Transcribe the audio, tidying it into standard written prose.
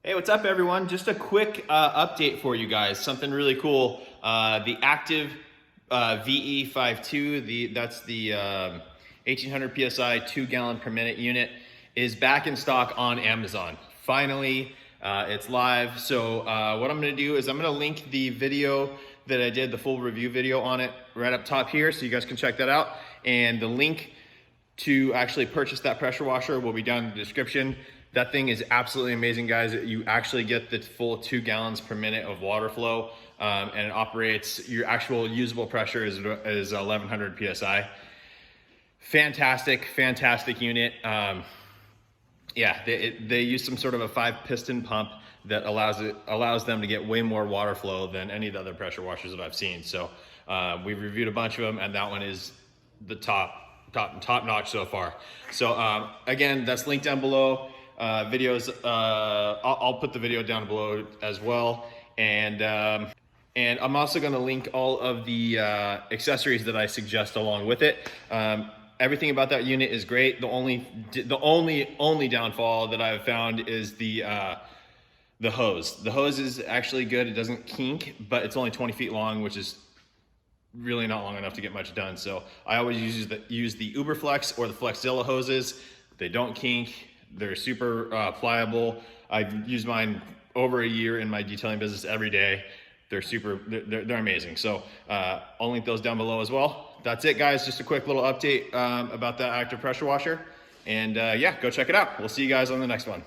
Hey, what's up everyone? Just a quick update for you guys. Something really cool. The active VE52, that's the 1800 PSI 2 gallon per minute unit is back in stock on Amazon. Finally, it's live. So what I'm gonna do is I'm gonna link the video that I did, the full review video on it right up top here so you guys can check that out. And the link to actually purchase that pressure washer will be down in the description. That thing is absolutely amazing, guys. You actually get the full 2 gallons per minute of water flow, and it operates, your actual usable pressure is 1100 PSI. Fantastic, fantastic unit. Yeah, they use some sort of a 5-piston pump that allows them to get way more water flow than any of the other pressure washers that I've seen. So we've reviewed a bunch of them, and that one is the top notch so far. So again, that's linked down below. Videos, I'll put the video down below as well, and I'm also going to link all of the accessories that I suggest along with it. Everything about that unit is great. The only downfall that I've found is the hose. The hose is actually good. It doesn't kink, but it's only 20 feet long, which is really not long enough to get much done. So I always use the UberFlex or the Flexzilla hoses. They don't kink. They're super pliable. I've used mine over a year in my detailing business every day. They're amazing. So I'll link those down below as well. That's it, guys. Just a quick little update about that active pressure washer. And yeah, go check it out. We'll see you guys on the next one.